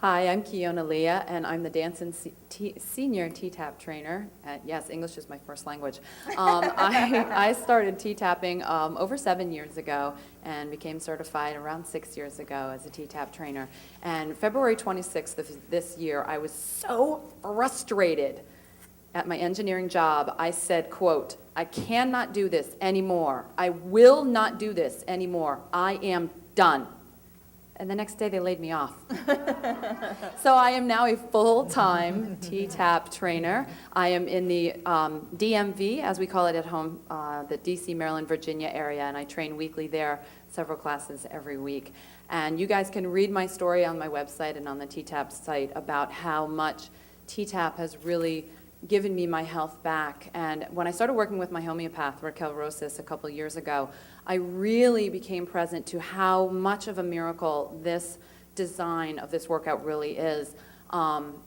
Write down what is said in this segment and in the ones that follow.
Hi, I'm Kiona Leah, and I'm the dance and senior T-Tapp trainer. Yes, English is my first language. I started T-tapping over 7 years ago and became certified around 6 years ago as a T-Tapp trainer. And February 26th of this year, I was so frustrated at my engineering job. I said, quote, "I cannot do this anymore. I will not do this anymore. I am done." And the next day they laid me off. So I am now a full-time T-Tapp trainer. I am in the DMV, as we call it at home, the DC, Maryland, Virginia area, and I train weekly there, several classes every week. And you guys can read my story on my website and on the T-Tapp site about how much T-Tapp has really given me my health back. And when I started working with my homeopath, Raquel Rosas, a couple years ago, I really became present to how much of a miracle this design of this workout really is,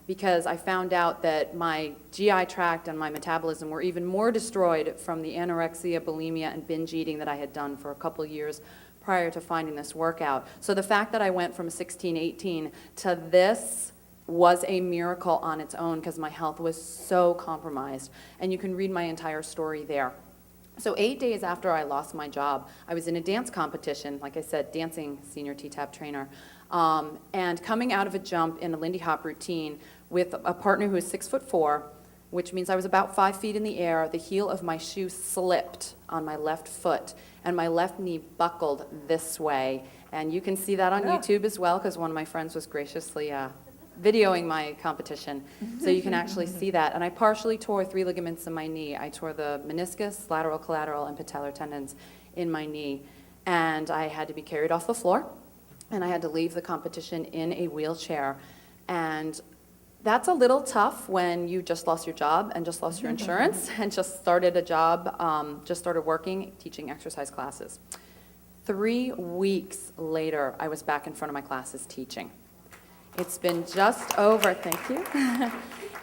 because I found out that my GI tract and my metabolism were even more destroyed from the anorexia, bulimia, and binge eating that I had done for a couple years prior to finding this workout. So the fact that I went from 16, 18 to this was a miracle on its own, because my health was so compromised. And you can read my entire story there. So 8 days after I lost my job, I was in a dance competition, like I said, dancing senior T-Tapp trainer, and coming out of a jump in a Lindy Hop routine with a partner who is 6'4", which means I was about 5 feet in the air. The heel of my shoe slipped on my left foot, and my left knee buckled this way. And you can see that on YouTube as well, because one of my friends was graciously videoing my competition, so you can actually see that. And I partially tore 3 ligaments in my knee. I tore the meniscus, lateral collateral, and patellar tendons in my knee. And I had to be carried off the floor, and I had to leave the competition in a wheelchair. And that's a little tough when you just lost your job and just lost your insurance and just started a job, just started working, teaching exercise classes. 3 weeks later, I was back in front of my classes teaching. It's been just over, thank you.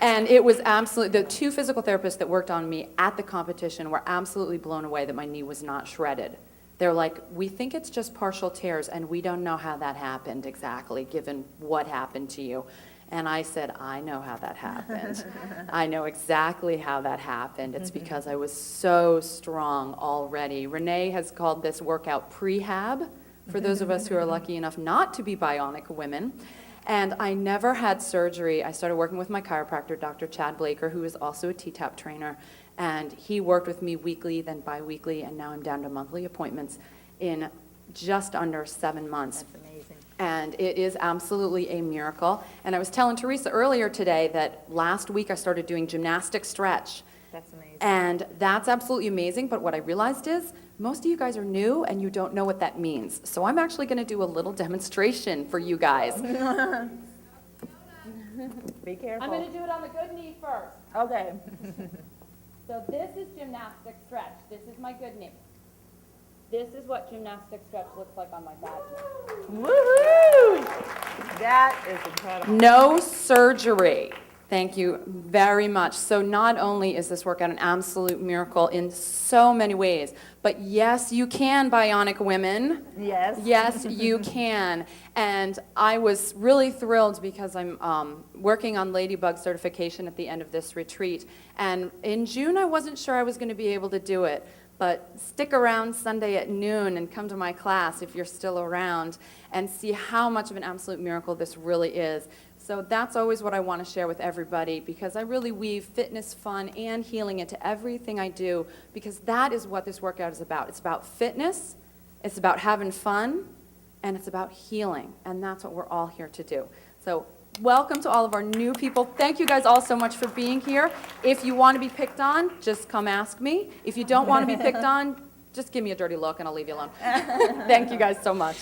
And it was absolutely, the 2 physical therapists that worked on me at the competition were absolutely blown away that my knee was not shredded. They're like, "We think it's just partial tears, and we don't know how that happened exactly, given what happened to you." And I said, "I know how that happened. I know exactly how that happened. It's because I was so strong already." Renee has called this workout prehab, for those of us who are lucky enough not to be bionic women. And I never had surgery. I started working with my chiropractor, Dr. Chad Blaker, who is also a T-Tapp trainer. And he worked with me weekly, then bi-weekly, and now I'm down to monthly appointments in just under 7 months. That's amazing. And it is absolutely a miracle. And I was telling Teresa earlier today that last week I started doing gymnastic stretch. That's amazing. And that's absolutely amazing, but what I realized is most of you guys are new and you don't know what that means. So I'm actually going to do a little demonstration for you guys. Be careful. I'm going to do it on the good knee first. Okay. So this is gymnastic stretch. This is my good knee. This is what gymnastic stretch looks like on my bad knee. Woohoo! That is incredible. No surgery. Thank you very much. So not only is this workout an absolute miracle in so many ways, but yes, you can, bionic women. Yes. Yes, you can. And I was really thrilled because I'm working on Ladybug certification at the end of this retreat. And in June, I wasn't sure I was going to be able to do it. But stick around Sunday at noon and come to my class if you're still around and see how much of an absolute miracle this really is. So that's always what I want to share with everybody, because I really weave fitness, fun, and healing into everything I do, because that is what this workout is about. It's about fitness, it's about having fun, and it's about healing. And that's what we're all here to do. So welcome to all of our new people. Thank you guys all so much for being here. If you want to be picked on, just come ask me. If you don't want to be picked on, just give me a dirty look and I'll leave you alone. Thank you guys so much.